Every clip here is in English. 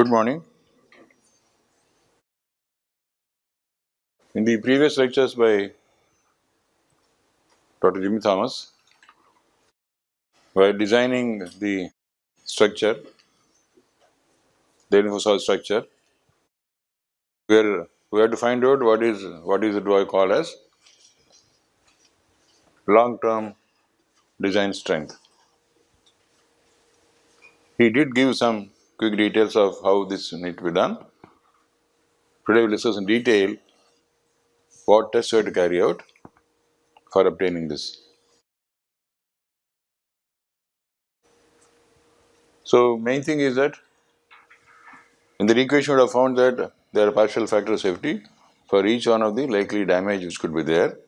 Good morning. In the previous lectures by Dr. Jimmy Thomas, while designing the structure, the infosol structure, where we have to find out what is it I call as long-term design strength. He did give some quick details of how this needs to be done. Today we will discuss in detail what tests we have to carry out for obtaining this. So main thing is that in the equation we have found that there are partial factor of safety for each one of the likely damage which could be there.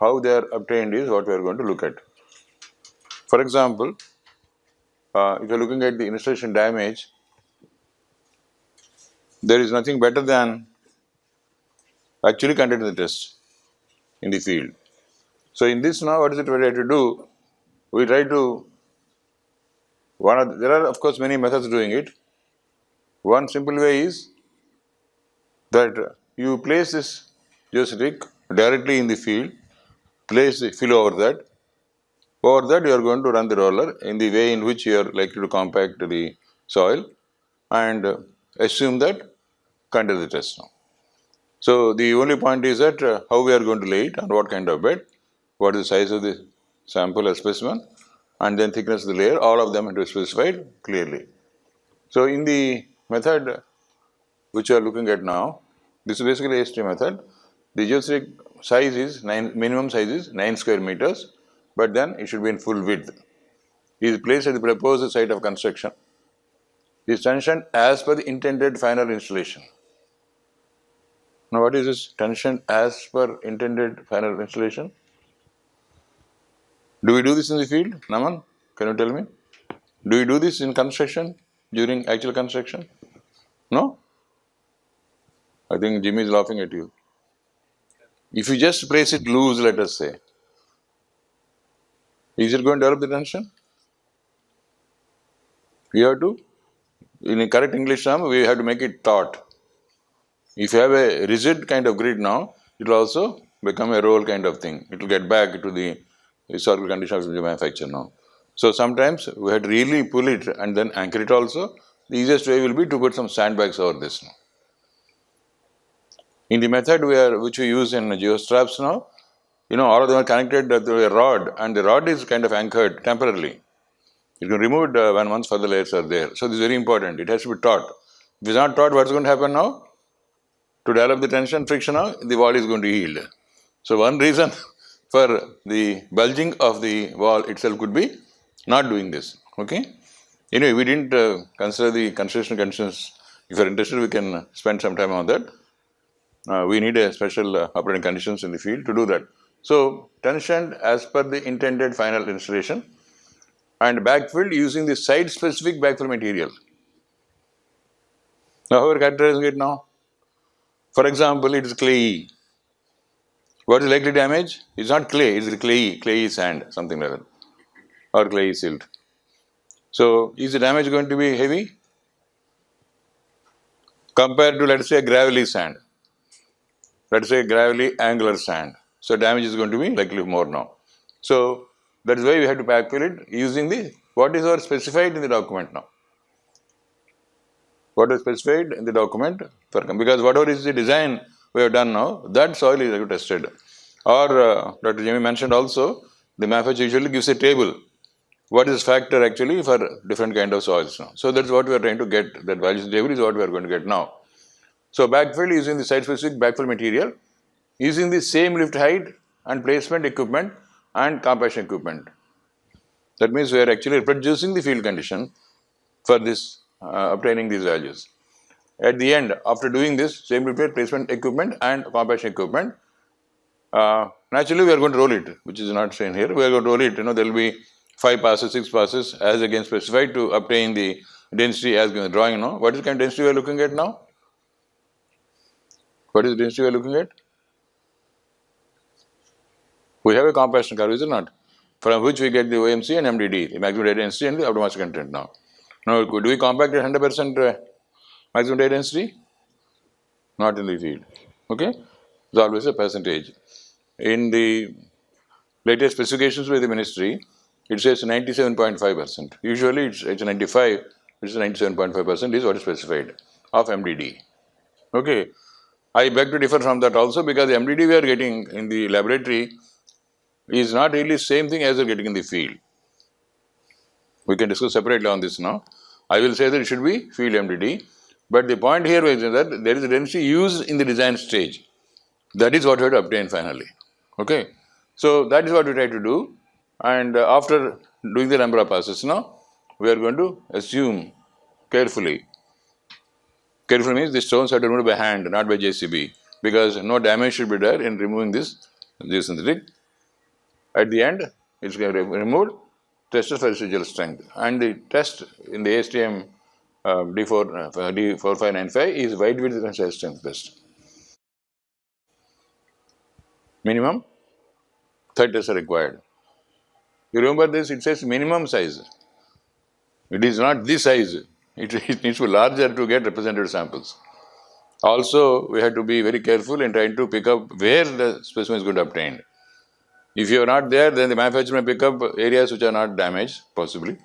How they are obtained is what we are going to look at. For example, if you are looking at the installation damage, there is nothing better than actually conducting the test in the field. So in this now, what is it we try to do? We try to, there are of course many methods of doing it. One simple way is that you place this geosynthetic directly in the field, place the fill over that. Over that you are going to run the roller in the way in which you are likely to compact the soil and assume that conduct the test now. So the only point is that how we are going to lay it, on what kind of bed, what is the size of the sample or specimen, and then thickness of the layer, all of them have to be specified clearly. So in the method which you are looking at now, this is basically AST method. The geosynthetic size is minimum size is 9 square meters, but then it should be in full width. It is placed at the proposed site of construction. It is tensioned as per the intended final installation. Now what is this tension as per intended final installation? Do we do this in the field? Naman, can you tell me? Do we do this in construction, during actual construction? No? I think Jimmy is laughing at you. If you just place it loose, let us say, is it going to develop the tension? We have to, in a correct English term, we have to make it taut. If you have a rigid kind of grid now, it will also become a roll kind of thing. It will get back to the historical condition of the manufacture now. So sometimes we have to really pull it and then anchor it also. The easiest way will be to put some sandbags over this now. In the method which we use in geostraps now, all of them are connected to a rod, and the rod is kind of anchored temporarily. You can remove it when once further layers are there. So this is very important. It has to be taut. If it is not taut, what is going to happen now? To develop the tension, friction now, the wall is going to yield. So one reason for the bulging of the wall itself could be not doing this. Okay. Anyway, we didn't consider the construction conditions. If you are interested, we can spend some time on that. We need a special operating conditions in the field to do that. So tensioned as per the intended final installation and backfilled using the site-specific backfill material. Now how are we characterizing it now? For example, it is clayey. What is likely damage? It's not clay, it's clayey sand, something like that, or clayey silt. So is the damage going to be heavy compared to, let us say, a gravelly sand? Let us say gravelly angular sand. So damage is going to be likely more now. So that is why we have to backfill it using what is our specified in the document now. What is specified in the document, because whatever is the design we have done now, that soil is tested. Or Dr. Jimmy mentioned also, the manufacturer usually gives a table. What is factor actually for different kind of soils now. So that's what we are trying to get, that values table is what we are going to get now. So backfill using the site-specific backfill material, using the same lift height and placement equipment and compaction equipment. That means we are actually reproducing the field condition for this, obtaining these values. At the end, after doing this, same lift height, placement equipment and compaction equipment, naturally we are going to roll it, which is not shown here. We are going to roll it, there will be 5 passes, 6 passes as again specified to obtain the density as given in the drawing now. What is the kind of density we are looking at now? What is the density we are looking at? We have a compaction curve, is it not? From which we get the OMC and MDD, the maximum data density and the optimal mass content now. Now, do we compact at 100% Maximum die density? Not in the field. Okay? It's always a percentage. In the latest specifications by the ministry, it says 97.5%. Usually it's 95, it's 97.5% is what is specified of MDD. Okay. I beg to differ from that also, because the MDD we are getting in the laboratory is not really same thing as you're getting in the field. We can discuss separately on this now. I will say that it should be field MDD. But the point here is that there is a density used in the design stage. That is what we have to obtain finally. Okay. So that is what we try to do. And after doing the number of passes now, we are going to assume carefully. Carefully means the stones have to be removed by hand, not by JCB, because no damage should be there in removing this geosynthetic. At the end, it's going to be removed, tested for residual strength. And the test in the ASTM D4595 is wide width and size strength test. Minimum 30 tests are required. You remember this, it says minimum size. It is not this size. It needs to be larger to get representative samples. Also, we have to be very careful in trying to pick up where the specimen is going to be obtained. If you are not there, then the manufacturer may pick up areas which are not damaged, possibly.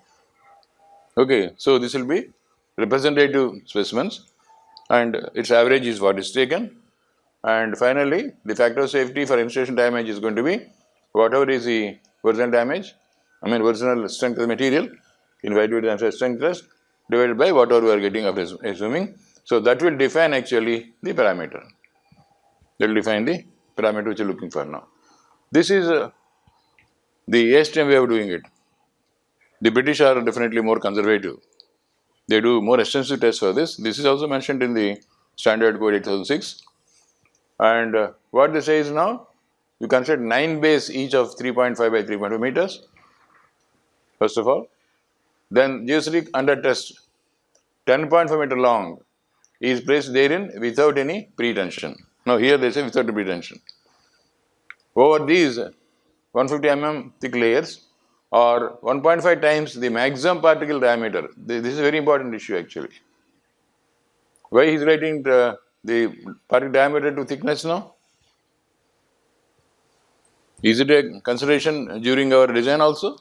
Okay, so this will be representative specimens, and its average is what is taken. And finally, the factor of safety for installation damage is going to be whatever is the original damage, original strength of the material in wide width and strength test divided by whatever we are getting after assuming. So that will define actually the parameter. That will define the parameter which you are looking for now. This is the ASTM way of doing it. The British are definitely more conservative. They do more extensive tests for this. This is also mentioned in the Standard Code 8006. And what they say is now, you consider 9 bays each of 3.5 by 3.5 meters, first of all. Then geosynthetic under test, 10.5 meter long, is placed therein without any pretension. Now here they say without pretension. Over these 150 mm thick layers, or 1.5 times the maximum particle diameter. This is a very important issue actually. Why he is writing the particle diameter to thickness now? Is it a consideration during our design also?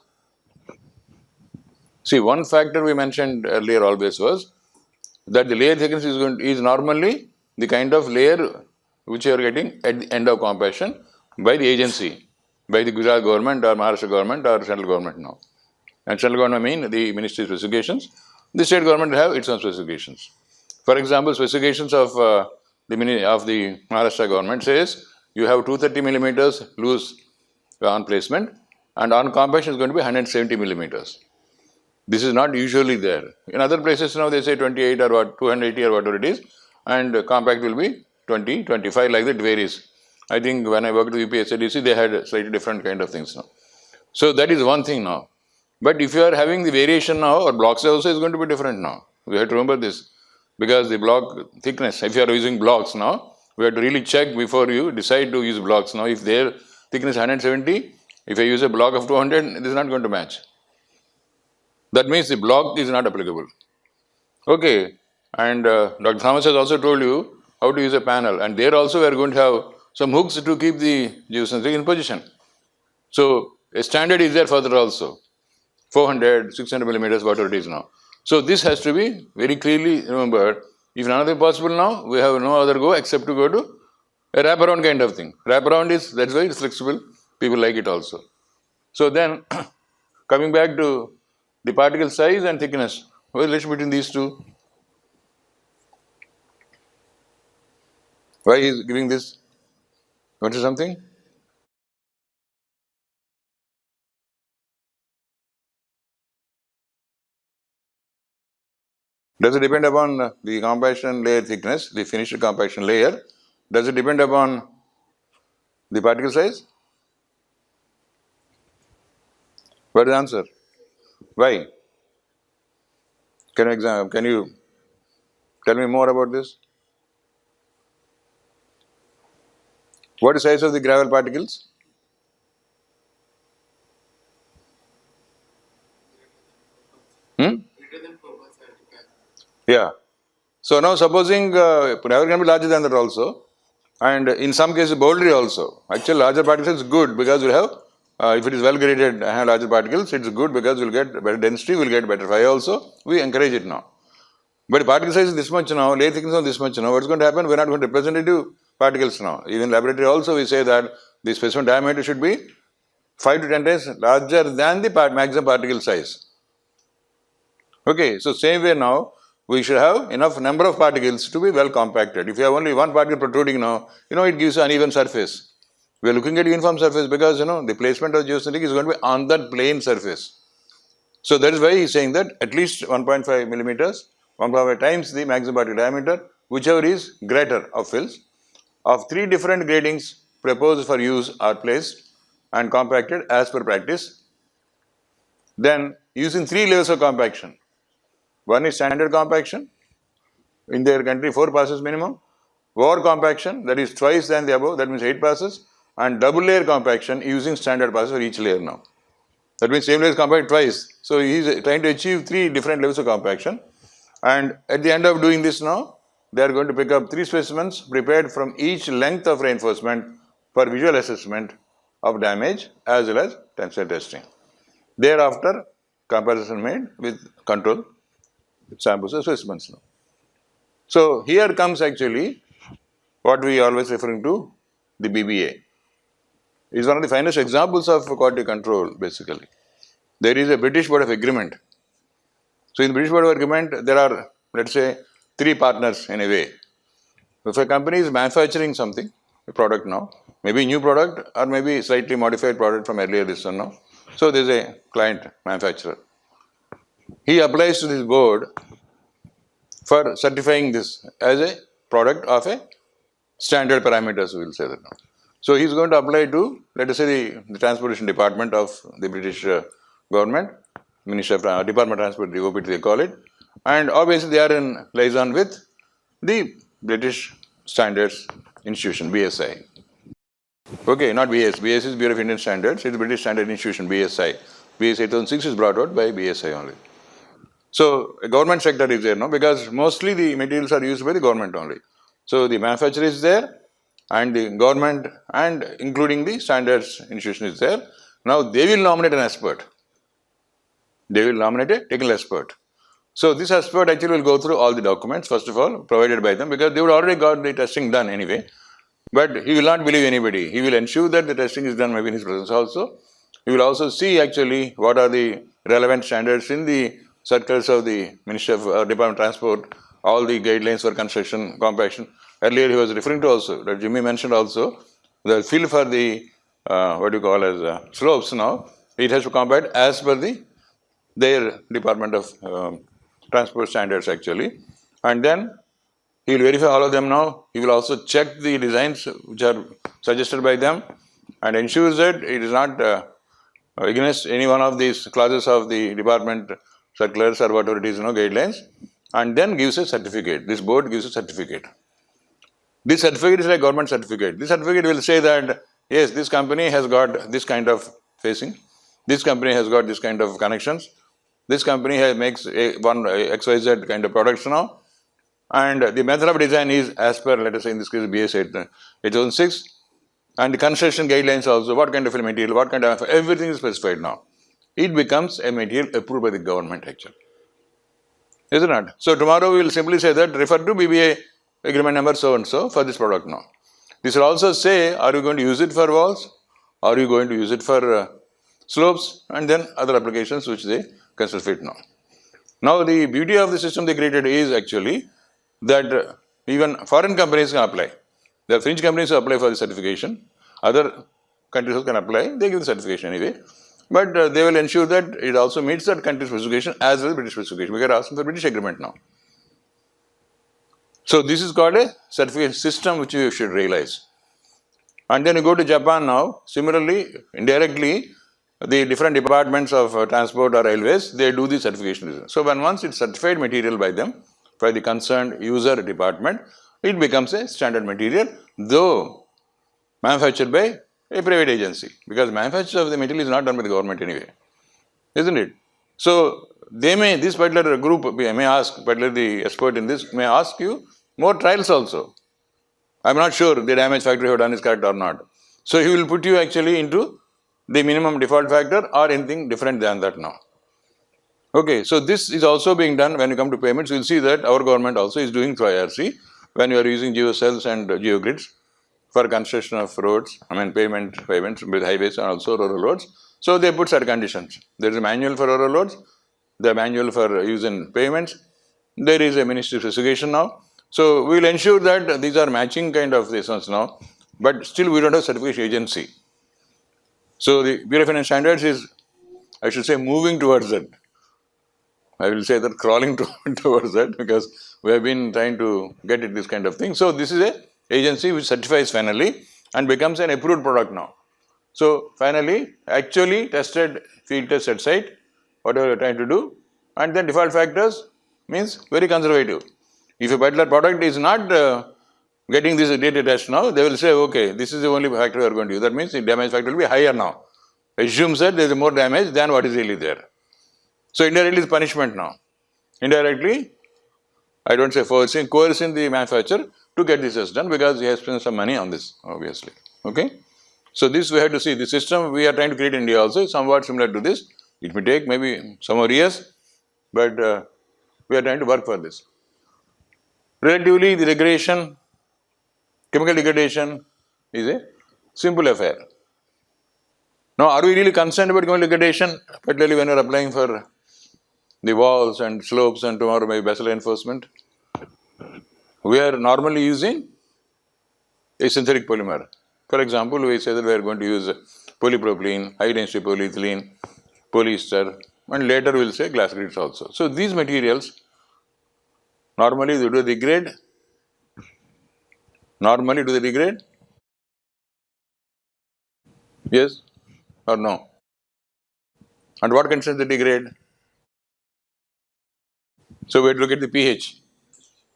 See, one factor we mentioned earlier always was that the layer thickness is normally the kind of layer which you are getting at the end of compaction by the agency, by the Gujarat government or Maharashtra government or central government now. And central government mean the ministry specifications. The state government have its own specifications. For example, specifications of the Maharashtra government says you have 230 millimeters loose on placement, and on compaction is going to be 170 millimeters. This is not usually there. In other places now they say 28 or what, 280 or whatever it is, and compact will be 20, 25, like that varies. I think when I worked with UPSADC, they had slightly different kind of things now. So that is one thing now. But if you are having the variation now, or block size also is going to be different now. We have to remember this, because the block thickness, if you are using blocks now, we have to really check before you decide to use blocks now. If their thickness is 170, if I use a block of 200, it is not going to match. That means the block is not applicable. Okay, and Dr. Thomas has also told you how to use a panel, and there also we are going to have some hooks to keep the geosynthetic in position. So a standard is there further also, 400, 600 millimeters, whatever it is now. So this has to be very clearly remembered. If none of them possible now, we have no other go except to go to a wraparound kind of thing. Wraparound is, that's why it's flexible, people like it also. So then, coming back to the particle size and thickness, what is the relation between these two? Why he is giving this? What is something? Does it depend upon the compaction layer thickness, the finished compaction layer? Does it depend upon the particle size? What is the answer? Why? Can you tell me more about this? What is the size of the gravel particles? Hmm? Yeah. So now supposing never can be larger than that also, and in some cases boldly also. Actually larger particles is good because you have, if it is well graded and larger particles, it's good because you'll get better density, we'll get better phi also. We encourage it now. But particle size is this much now, layer thickness is this much now. What's going to happen? We're not going to representative particles now. Even laboratory also we say that the specimen diameter should be 5 to 10 times larger than the maximum particle size. Okay, so same way now, we should have enough number of particles to be well compacted. If you have only one particle protruding now, it gives an uneven surface. We are looking at uniform surface because, the placement of geosynthetic is going to be on that plane surface. So that is why he is saying that at least 1.5 millimeters, 1.5 times the maximum particle diameter, whichever is greater of fills, of 3 different gradings proposed for use are placed and compacted as per practice. Then using 3 levels of compaction. One is standard compaction, in their country 4 passes minimum, over compaction, that is twice than the above, that means 8 passes, and double layer compaction using standard passes for each layer now. That means same layer is compacted twice. So he is trying to achieve 3 different levels of compaction, and at the end of doing this now, they are going to pick up 3 specimens prepared from each length of reinforcement for visual assessment of damage as well as tensile testing. Thereafter, comparison made with control samples or specimens now. So here comes actually what we always referring to, the BBA. It is one of the finest examples of quality control basically. There is a British Board of Agreement. So in the British Board of Agreement, there are, let's say, 3 partners in a way. If a company is manufacturing something, a product now, maybe new product or maybe slightly modified product from earlier this one now. So there is a client manufacturer. He applies to this board for certifying this as a product of a standard parameters, we will say that now. So he is going to apply to, let us say, the Transportation Department of the British government, Ministry of Department of Transport, the OPT they call it, and obviously they are in liaison with the British Standards Institution, BSI. Okay, not BS. BS is Bureau of Indian Standards. It is British Standard Institution, BSI. BS 8006 is brought out by BSI only. So a government sector is there now because mostly the materials are used by the government only. So the manufacturer is there and the government and including the standards institution is there. Now they will nominate an expert. They will nominate a technical expert. So this expert actually will go through all the documents first of all provided by them because they would already got the testing done anyway. But he will not believe anybody. He will ensure that the testing is done maybe in his presence also. He will also see actually what are the relevant standards in the circles of the Ministry of Department of Transport, all the guidelines for construction, compaction. Earlier he was referring to also, that Jimmy mentioned also, the fill for the, what you call as slopes now, it has to compact as per their Department of Transport standards actually. And then he will verify all of them now. He will also check the designs which are suggested by them and ensures that it is not against any one of these clauses of the department circulars or whatever it is, guidelines, and then gives a certificate. This board gives a certificate. This certificate is like government certificate. This certificate will say that, yes, this company has got this kind of facing, this company has got this kind of connections, this company makes one XYZ kind of products now, and the method of design is as per, let us say in this case, BS 8006, and the construction guidelines also, what kind of a material, what kind of, everything is specified now. It becomes a material approved by the government actually. Is it not? So tomorrow we will simply say that refer to BBA agreement number so and so for this product now. This will also say, are you going to use it for walls? Are you going to use it for slopes? And then other applications which they consider fit now. Now the beauty of the system they created is actually that even foreign companies can apply. There are French companies who apply for the certification. Other countries who can apply, they give the certification anyway. But they will ensure that it also meets that country's specification as well as British specification. We are asking for British agreement now. So this is called a certification system which you should realize. And then you go to Japan now, similarly, indirectly, the different departments of transport or railways, they do the certification. So when once it's certified material by them, by the concerned user department, it becomes a standard material, though manufactured by a private agency, because manufacture of the material is not done by the government anyway, isn't it? So this particular group may ask, particularly the expert in this, may ask you more trials also. I'm not sure the damage factor you have done is correct or not. So he will put you actually into the minimum default factor or anything different than that now. Okay, so this is also being done when you come to payments. You will see that our government also is doing through IRC when you are using geocells and geogrids for construction of roads, payments with highways and also rural roads. So they put certain conditions. There is a manual for rural roads, the manual for use in payments. There is a ministry specification now. So we will ensure that these are matching kind of ones now, but still we don't have certification agency. So the Bureau of Indian Standards is, I should say, moving towards that. I will say that crawling towards that, because we have been trying to get it this kind of thing. So this is a agency which certifies finally and becomes an approved product now. So finally, actually tested, field test at site, whatever you are trying to do, and then default factors means very conservative. If a particular product is not getting this data test now, they will say, okay, this is the only factor we are going to use. That means the damage factor will be higher now. Assumes that there is more damage than what is really there. So indirectly is punishment now. Indirectly, I don't say forcing, coercing the manufacturer to get this test done, because he has spent some money on this, obviously. Okay. So this we have to see. The system we are trying to create in India also is somewhat similar to this. It may take maybe some more years, but we are trying to work for this. Relatively, the degradation, chemical degradation is a simple affair. Now, are we really concerned about chemical degradation, particularly when you are applying for the walls and slopes and tomorrow maybe vessel enforcement? We are normally using a synthetic polymer. For example, we say that we are going to use polypropylene, high density polyethylene, polyester, and later we will say glass grids also. So these materials normally do they degrade? Normally do they degrade? Yes or no? And what conditions they degrade? So we have to look at the pH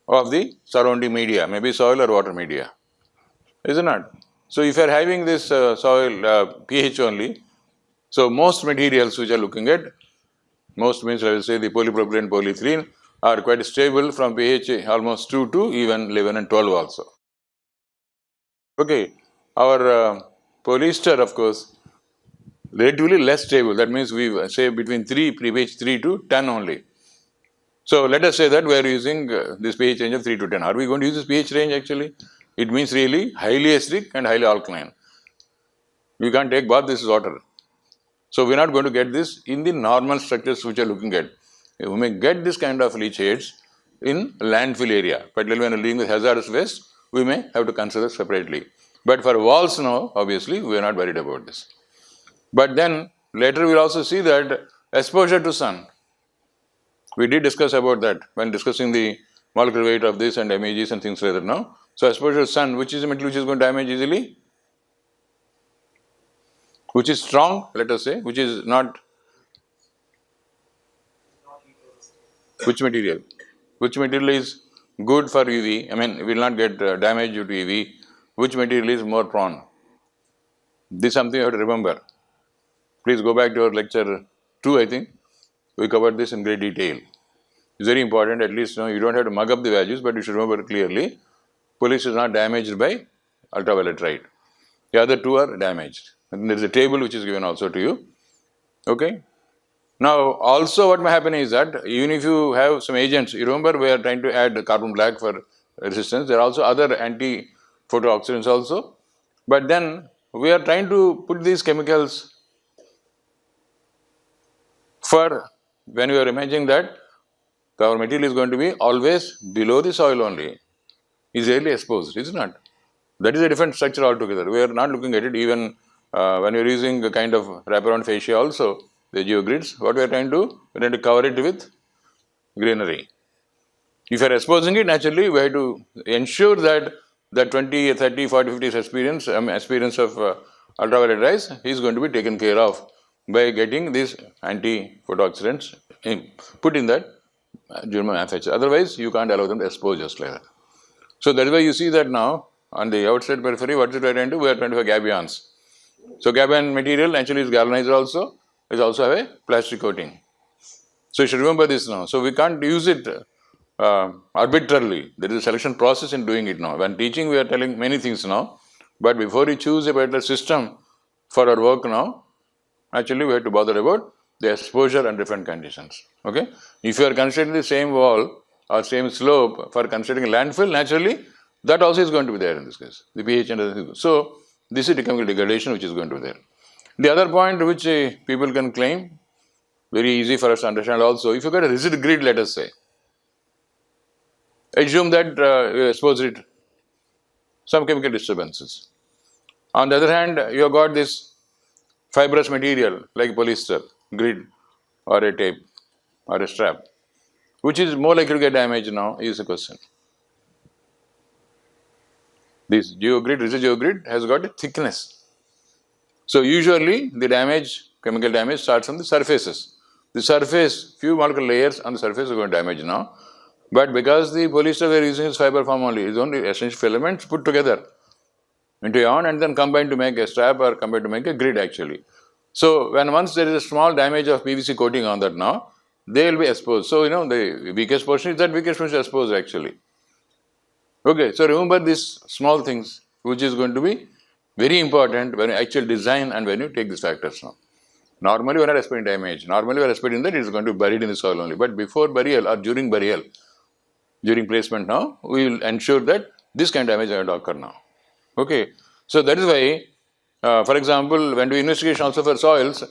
of the surrounding media, maybe soil or water media, isn't it? So if you are having this soil pH only, so most materials which are looking at, most means I will say the polypropylene, polyethylene are quite stable from pH almost 2 to even 11 and 12 also. Okay, our polyester of course relatively less stable, that means we say between pH 3 to 10 only. So let us say that we are using this pH range of 3 to 10. Are we going to use this pH range actually? It means really highly acidic and highly alkaline. You can't take bath, this is water. So we are not going to get this in the normal structures which are looking at. We may get this kind of leachates in landfill area, particularly when dealing with hazardous waste, we may have to consider separately. But for walls now, obviously, we are not worried about this. But then later we will also see that exposure to sun. We did discuss about that when discussing the molecular weight of this and MEGs and things like that now. So exposure to sun, which is a material which is going to damage easily? Which is strong, let us say, which is not. Which material? Which material is good for UV? Will not get damage due to UV. Which material is more prone? This is something you have to remember. Please go back to your lecture 2, I think. We covered this in great detail. It's very important, at least you don't have to mug up the values, but you should remember clearly, police is not damaged by ultraviolet light. The other two are damaged. And there is a table which is given also to you. Okay. Now, also what may happen is that even if you have some agents, you remember we are trying to add carbon black for resistance. There are also other anti-photooxidants also. But then we are trying to put these chemicals for when we are imagining that our material is going to be always below the soil only, is rarely exposed, is it not? That is a different structure altogether. We are not looking at it even when you are using a kind of wraparound fascia also, the geogrids, what we are trying to do? We are trying to cover it with greenery. If you are exposing it, naturally we have to ensure that the 20, 30, 40, 50 experience of ultraviolet rays is going to be taken care of by getting these anti-photooxidants put in that during manufacture. Otherwise, you can't allow them to expose just like that. So that is why you see that now on the outside periphery, what is we are trying to do? We are trying to have gabions. So gabion material actually is galvanized also, is also have a plastic coating. So you should remember this now. So we can't use it arbitrarily. There is a selection process in doing it now. When teaching, we are telling many things now. But before you choose a particular system for our work now, actually we have to bother about the exposure and different conditions. Okay? If you are considering the same wall or same slope for considering a landfill, naturally that also is going to be there in this case. The pH and other things. So this is chemical degradation which is going to be there. The other point which people can claim, very easy for us to understand also, if you got a rigid grid, let us say, assume that you expose it some chemical disturbances. On the other hand, you have got this fibrous material like polyester, grid or a tape or a strap. Which is more likely to get damaged now is the question. This geogrid, rigid geogrid has got a thickness. So usually the damage, chemical damage starts from the surfaces. The surface, few molecular layers on the surface are going to damage now. But because the polyester we are using is fiber form only, it's only essential filaments put together into a yarn and then combined to make a strap or combined to make a grid actually. So when once there is a small damage of PVC coating on that now, they will be exposed. So the weakest portion is that weakest portion is exposed actually. Okay, so remember these small things which is going to be very important when you actually design and when you take these factors now. Normally we are not expecting damage. Normally we are expecting that it is going to be buried in the soil only. But before burial or during burial, during placement now, we will ensure that this kind of damage will not occur now. Okay, so that is why, for example, when we do investigation also for soils,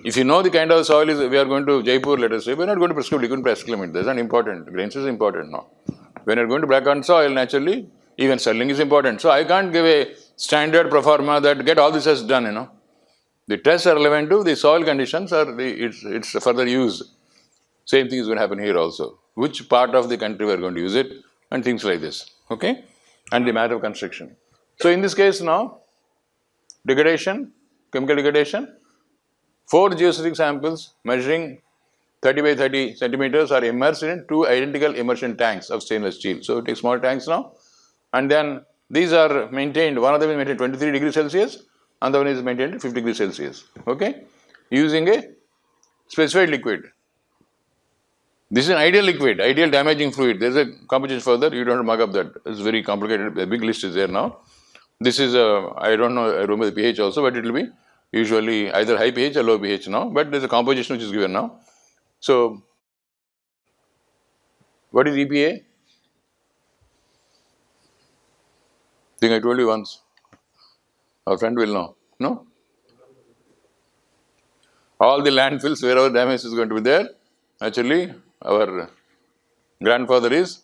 if you know the kind of soil is, we are going to Jaipur, let us say, we are not going to prescribe liquid prescription. That is not important. Grains is important now. When you are going to black on soil, naturally, even settling is important. So I can't give a standard pro forma that get all this as done. The tests are relevant to the soil conditions or its further use. Same thing is going to happen here also. Which part of the country we are going to use it and things like this. Okay, and the matter of construction. So in this case now, degradation, chemical degradation, 4 geosynthetic samples measuring 30 by 30 centimeters are immersed in 2 identical immersion tanks of stainless steel. So take small tanks now, and then these are maintained, one of them is maintained 23 degrees Celsius, and the one is maintained at 50 degrees Celsius, okay, using a specified liquid. This is an ideal liquid, ideal damaging fluid. There is a composition further, you don't have to mug up that, it's very complicated, a big list is there now. This is I don't know, I remember the pH also, but it will be usually either high pH or low pH now, but there is a composition which is given now. So, what is EPA? I think I told you once. Our friend will know. No? All the landfills, wherever damage is going to be there, actually, our grandfather is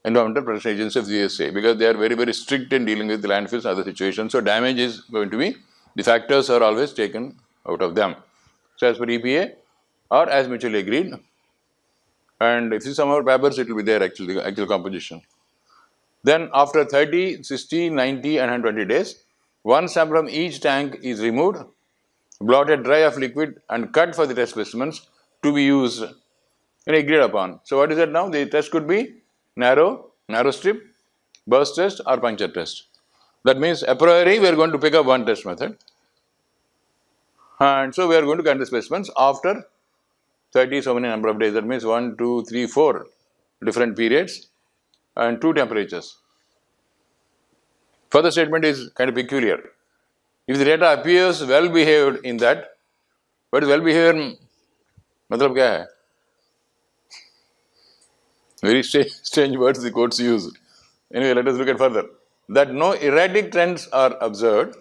Environmental Protection Agency of the USA, because they are very, very strict in dealing with the landfills and other situations. So, damage is going to be, the factors are always taken out of them. So, as per EPA or as mutually agreed, and if you see some of our papers, it will be there actually, the actual composition. Then after 30, 60, 90 and 120 days, one sample from each tank is removed, blotted dry of liquid and cut for the test specimens to be used and agreed upon. So, what is that now? The test could be narrow strip, burst test or puncture test. That means a priori we are going to pick up one test method, and so we are going to cut the specimens after 30 so many number of days. That means 1, 2, 3, 4 different periods and 2 temperatures. Further statement is kind of peculiar. If the data appears well behaved in that, what is well behaved? Matlab kya hai? Very strange words the courts use. Anyway, let us look at further. That no erratic trends are observed.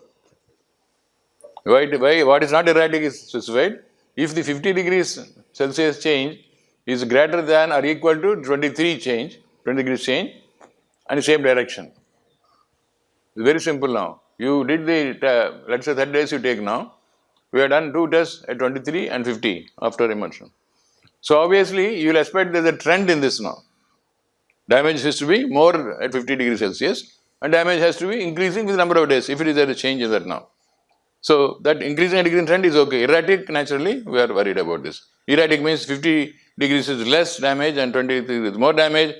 Why? What is not erratic is specified. If the 50 degrees Celsius change is greater than or equal to 20 degrees change, and the same direction. It's very simple now. You did the, let's say 30 days you take now. We have done 2 tests at 23 and 50 after immersion. So obviously, you will expect there is a trend in this now. Damage has to be more at 50 degrees Celsius and damage has to be increasing with the number of days if it is there a change in that now. So that increasing and decreasing trend is okay. Erratic, naturally, we are worried about this. Erratic means 50 degrees is less damage and 20 degrees is more damage,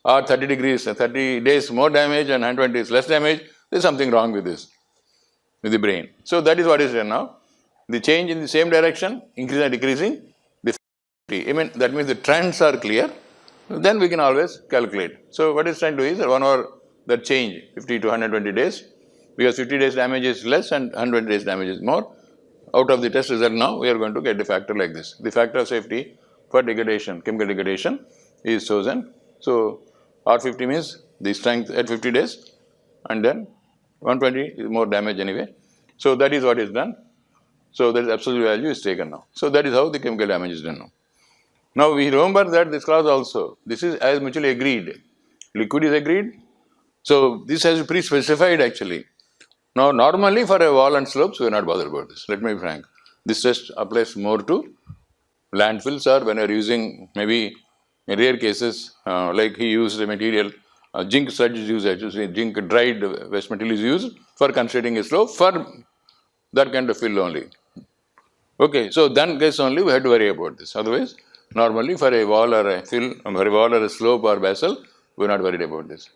or 30 degrees, 30 days more damage and 120 is less damage. There is something wrong with this, with the brain. So that is what is there now. The change in the same direction, increasing and decreasing, the 50. I mean, that means the trends are clear, then we can always calculate. So what it's trying to do is 1 hour that change 50 to 120 days, because 50 days damage is less and 120 days damage is more. Out of the test result now, we are going to get the factor like this. The factor of safety for degradation, chemical degradation is chosen. So R50 means the strength at 50 days, and then 120 is more damage anyway. So that is what is done. So that absolute value is taken now. So that is how the chemical damage is done now. Now we remember that this clause also, this is as mutually agreed. Liquid is agreed. So this has to be pre-specified actually. Now normally for a wall and slopes, we are not bothered about this. Let me be frank. This test applies more to landfills, or when you are using maybe in rare cases, like he used a material, zinc sludge is used actually, zinc dried waste material is used for constructing a slope for that kind of fill only. Okay, so then case only we have to worry about this. Otherwise, normally for a wall or a fill, for a wall or a slope or basal, we are not worried about this.